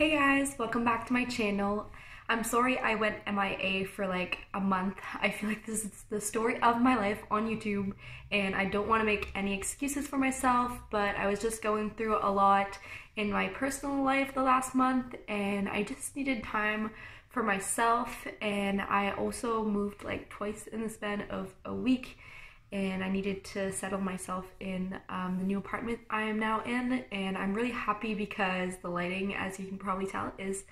Hey guys, welcome back to my channel. I'm sorry I went MIA for like a month. I feel like this is the story of my life on YouTube and I don't want to make any excuses for myself, but I was just going through a lot in my personal life the last month and I just needed time for myself, and I also moved like twice in the span of a week and I needed to settle myself in the new apartment I am now in, and I'm really happy because the lighting, as you can probably tell, is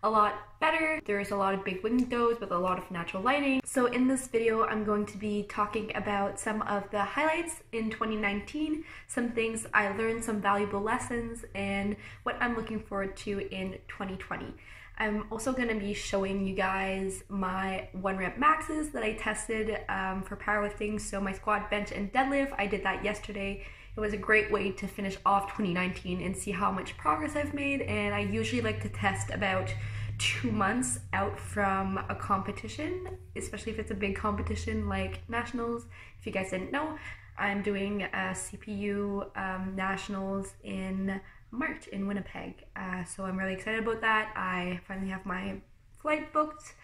a lot better. There's a lot of big windows with a lot of natural lighting. So in this video, I'm going to be talking about some of the highlights in 2019, some things I learned, some valuable lessons, and what I'm looking forward to in 2020. I'm also going to be showing you guys my 1 rep maxes that I tested for powerlifting. So my squat, bench, and deadlift, I did that yesterday. It was a great way to finish off 2019 and see how much progress I've made. And I usually like to test about 2 months out from a competition, especially if it's a big competition like nationals. If you guys didn't know, I'm doing a CPU nationals in March in Winnipeg, so I'm really excited about that. I finally have my flight booked,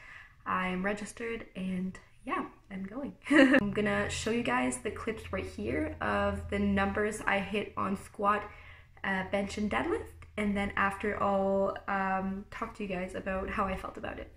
I'm registered, and yeah, I'm going. I'm gonna show you guys the clips right here of the numbers I hit on squat, bench, and deadlift, and then after I'll talk to you guys about how I felt about it.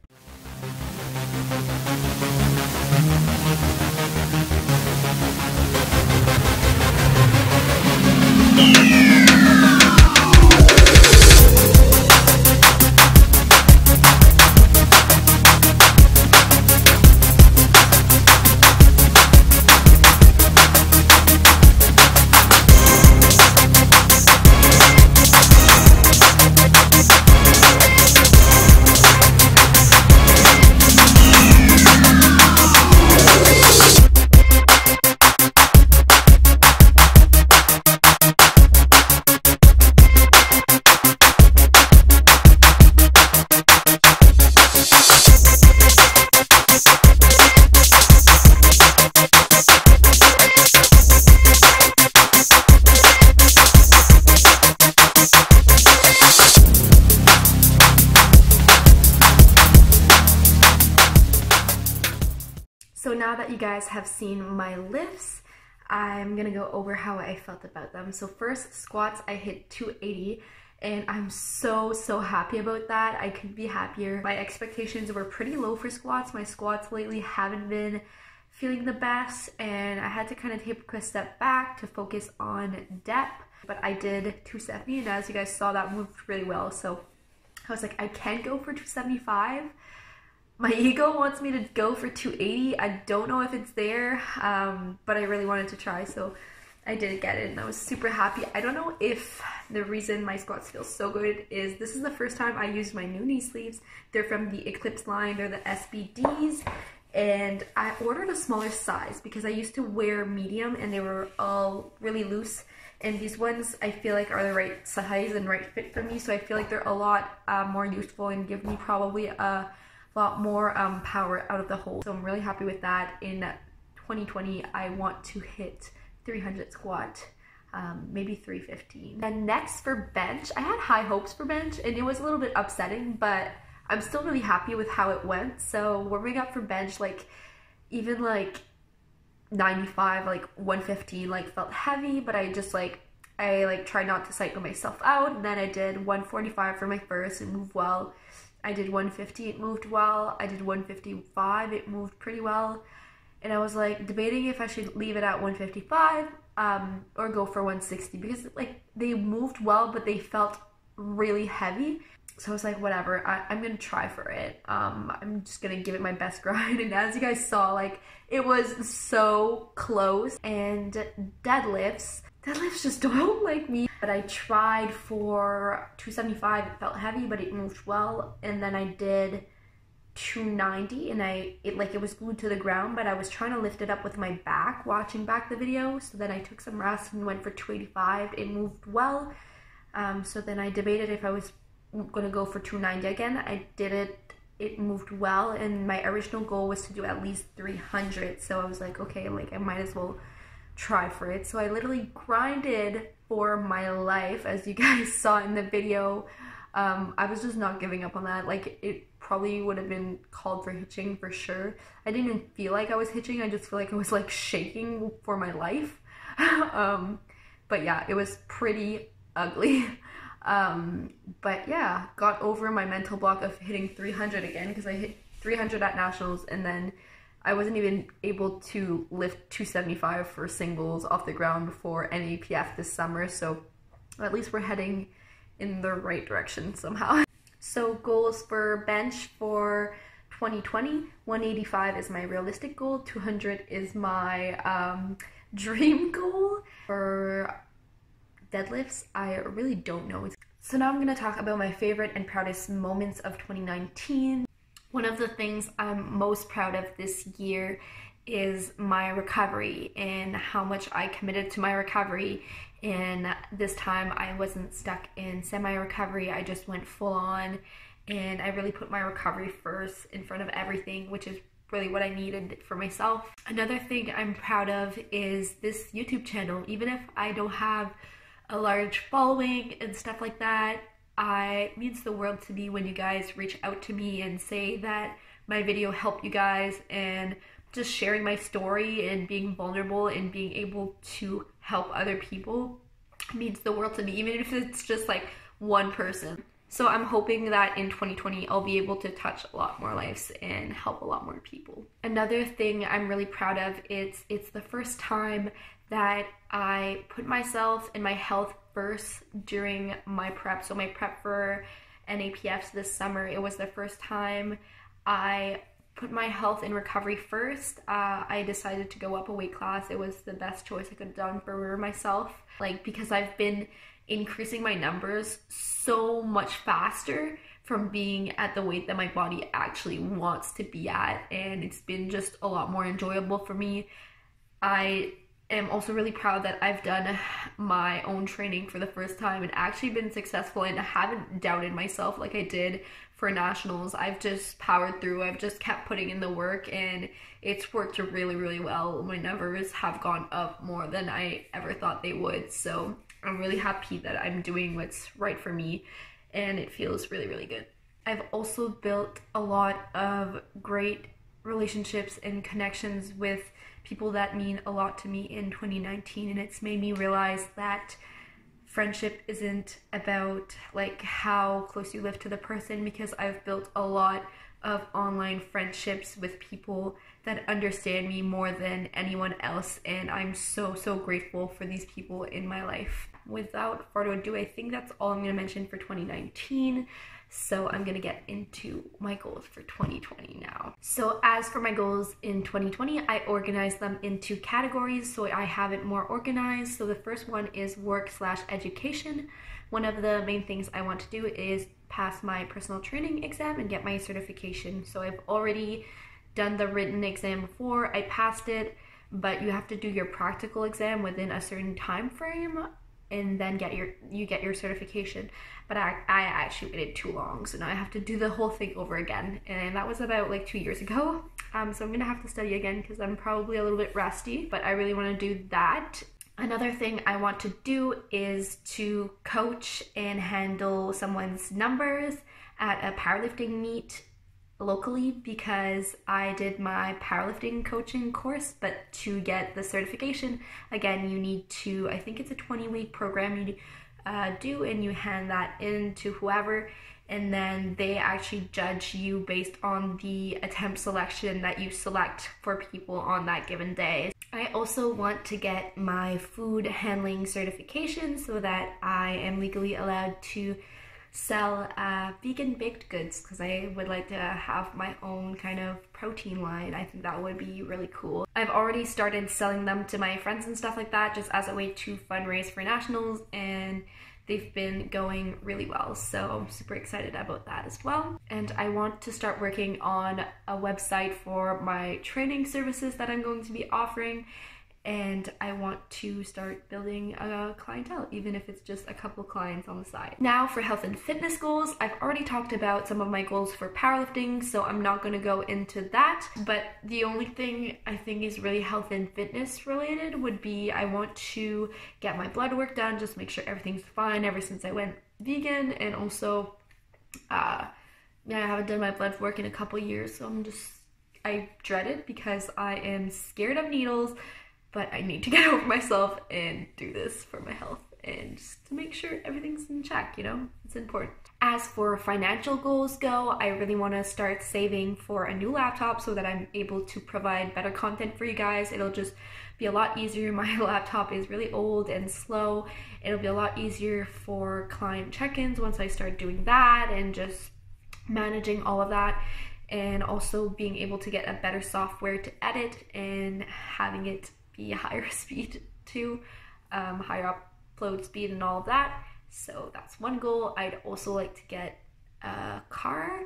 So now that you guys have seen my lifts, I'm gonna go over how I felt about them. So first, squats, I hit 280 and I'm so happy about that. I couldn't be happier. My expectations were pretty low for squats. My squats lately haven't been feeling the best and I had to kind of take a step back to focus on depth, but I did 270 and as you guys saw, that moved really well. So I was like, I can go for 275. My ego wants me to go for 280. I don't know if it's there, but I really wanted to try, so I did get it, and I was super happy. I don't know if the reason my squats feel so good is this is the first time I used my new knee sleeves. They're from the Eclipse line, they're the SBDs, and I ordered a smaller size because I used to wear medium and they were all really loose, and these ones I feel like are the right size and right fit for me, so I feel like they're a lot more useful and give me probably a lot more power out of the hole. So I'm really happy with that. In 2020, I want to hit 300 squat, maybe 315. And next for bench, I had high hopes for bench and it was a little bit upsetting, but I'm still really happy with how it went. So warming up for bench, like even like 95, like 115, like felt heavy, but I tried not to cycle myself out. And then I did 145 for my first, it moved well. I did 150, it moved well. I did 155, it moved pretty well. And I was like debating if I should leave it at 155 or go for 160 because like they moved well, but they felt really heavy. So I was like, whatever, I'm gonna try for it. I'm just gonna give it my best grind. And as you guys saw, like it was so close. And deadlifts just don't like me. But I tried for 275, it felt heavy, but it moved well. And then I did 290 and it was glued to the ground, but I was trying to lift it up with my back, watching back the video. So then I took some rest and went for 285, it moved well. So then I debated if I was gonna go for 290 again. I did it, it moved well, and my original goal was to do at least 300. So I was like, okay, like I might as well try for it. So I literally grinded for my life, as you guys saw in the video. I was just not giving up on that. Like, it probably would have been called for hitching for sure. I didn't even feel like I was hitching. I just feel like I was like shaking for my life. But yeah, it was pretty ugly. But yeah, got over my mental block of hitting 300 again, because I hit 300 at nationals, and then I wasn't even able to lift 275 for singles off the ground before NAPF this summer, so at least we're heading in the right direction somehow. So goals for bench for 2020, 185 is my realistic goal, 200 is my dream goal. For deadlifts, I really don't know. So now I'm going to talk about my favorite and proudest moments of 2019. One of the things I'm most proud of this year is my recovery and how much I committed to my recovery. And this time I wasn't stuck in semi-recovery, I just went full on, and I really put my recovery first in front of everything, which is really what I needed for myself. Another thing I'm proud of is this YouTube channel. Even if I don't have a large following and stuff like that, it means the world to me when you guys reach out to me and say that my video helped you guys, and just sharing my story and being vulnerable and being able to help other people means the world to me, even if it's just like one person. So I'm hoping that in 2020 I'll be able to touch a lot more lives and help a lot more people. Another thing I'm really proud of is it's the first time that I put myself and my health first during my prep. So my prep for NAPFs this summer, it was the first time I put my health and recovery first. I decided to go up a weight class. It was the best choice I could have done for myself, like, because I've been increasing my numbers so much faster from being at the weight that my body actually wants to be at, and it's been just a lot more enjoyable for me. I am also really proud that I've done my own training for the first time and actually been successful, and I haven't doubted myself like I did for nationals. I've just powered through. I've just kept putting in the work, and it's worked really, really well. My numbers have gone up more than I ever thought they would, so I'm really happy that I'm doing what's right for me, and it feels really, really good. I've also built a lot of great relationships and connections with people that mean a lot to me in 2019, and it's made me realize that friendship isn't about like how close you live to the person, because I've built a lot of online friendships with people that understand me more than anyone else, and I'm so, so grateful for these people in my life. Without further ado, I think that's all I'm going to mention for 2019. So I'm going to get into my goals for 2020 now. So as for my goals in 2020, I organized them into categories, so I have it more organized. So the first one is work/education. One of the main things I want to do is pass my personal training exam and get my certification. So I've already done the written exam before, I passed it, but you have to do your practical exam within a certain time frame and then you get your certification. But I actually waited too long, so now I have to do the whole thing over again, and that was about like 2 years ago. So I'm gonna have to study again because I'm probably a little bit rusty, but I really want to do that. Another thing I want to do is to coach and handle someone's numbers at a powerlifting meet locally, because I did my powerlifting coaching course, but to get the certification, again, you need to, I think it's a 20-week program you do, and you hand that in to whoever, and then they actually judge you based on the attempt selection that you select for people on that given day. I also want to get my food handling certification so that I am legally allowed to sell vegan baked goods, because I would like to have my own kind of protein line. I think that would be really cool. I've already started selling them to my friends and stuff like that, just as a way to fundraise for nationals, and they've been going really well, so I'm super excited about that as well. And I want to start working on a website for my training services that I'm going to be offering, and I want to start building a clientele, even if it's just a couple clients on the side. Now for health and fitness goals, I've already talked about some of my goals for powerlifting, so I'm not going to go into that, but the only thing I think is really health and fitness related would be I want to get my blood work done, just make sure everything's fine ever since I went vegan, and also Yeah, I haven't done my blood work in a couple years, so I dread it because I am scared of needles, but I need to get over myself and do this for my health and just to make sure everything's in check, you know? It's important. As for financial goals go, I really want to start saving for a new laptop so that I'm able to provide better content for you guys. It'll just be a lot easier. My laptop is really old and slow. It'll be a lot easier for client check-ins once I start doing that and just managing all of that, and also being able to get a better software to edit and having it be a higher speed too, higher upload speed and all of that. So that's one goal. I'd also like to get a car.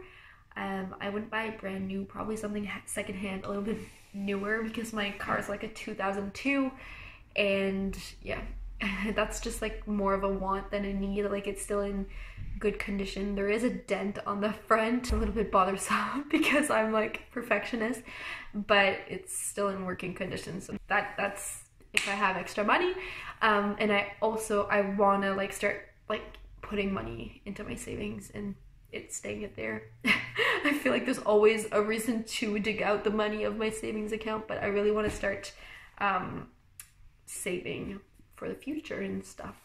I wouldn't buy it brand new, probably something secondhand, a little bit newer, because my car is like a 2002, and yeah, that's just like more of a want than a need. Like, it's still in good condition. There is a dent on the front, a little bit bothersome because I'm like perfectionist, but it's still in working condition. So that's if I have extra money. And I want to like start like putting money into my savings and it's staying it there. I feel like there's always a reason to dig out the money of my savings account, but I really want to start saving for the future and stuff.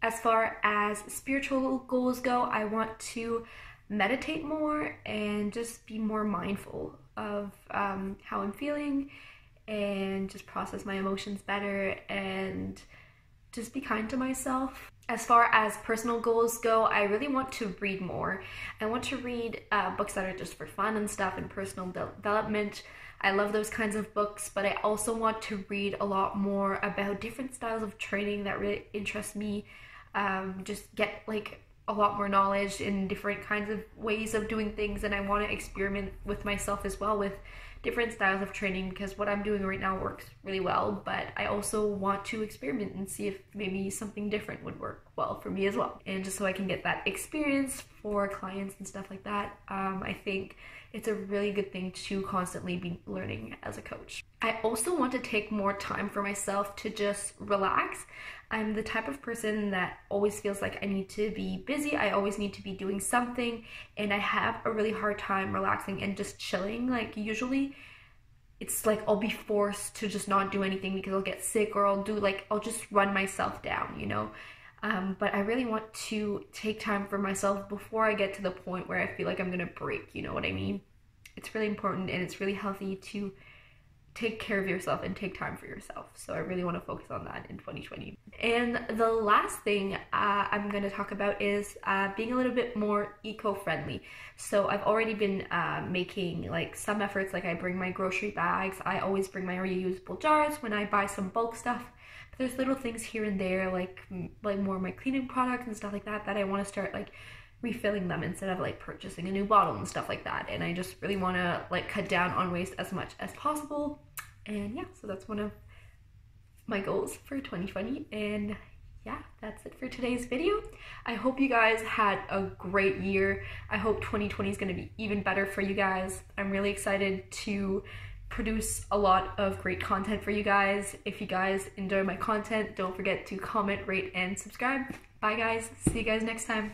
As far as spiritual goals go, I want to meditate more and just be more mindful of how I'm feeling and just process my emotions better and just be kind to myself. As far as personal goals go, I really want to read more. I want to read books that are just for fun and stuff and personal development. I love those kinds of books, but I also want to read a lot more about different styles of training that really interest me. Just get like a lot more knowledge in different kinds of ways of doing things, and I want to experiment with myself as well with different styles of training, because what I'm doing right now works really well, but I also want to experiment and see if maybe something different would work well for me as well. And just so I can get that experience for clients and stuff like that, I think it's a really good thing to constantly be learning as a coach. I also want to take more time for myself to just relax. I'm the type of person that always feels like I need to be busy. I always need to be doing something, and I have a really hard time relaxing and just chilling. Like, usually it's like I'll be forced to just not do anything because I'll get sick, or I'll just run myself down, you know? But I really want to take time for myself before I get to the point where I feel like I'm gonna break, you know what I mean? It's really important, and it's really healthy to take care of yourself and take time for yourself. So I really want to focus on that in 2020. And the last thing I'm going to talk about is being a little bit more eco-friendly. So I've already been making like some efforts, like I bring my grocery bags. I always bring my reusable jars when I buy some bulk stuff. But there's little things here and there, like more of my cleaning products and stuff like that, that I want to start like refilling them instead of like purchasing a new bottle and stuff like that. And I just really want to like cut down on waste as much as possible. And yeah, so that's one of my goals for 2020. And yeah, that's it for today's video. I hope you guys had a great year. I hope 2020 is going to be even better for you guys. I'm really excited to produce a lot of great content for you guys. If you guys enjoy my content, don't forget to comment, rate, and subscribe. Bye guys. See you guys next time.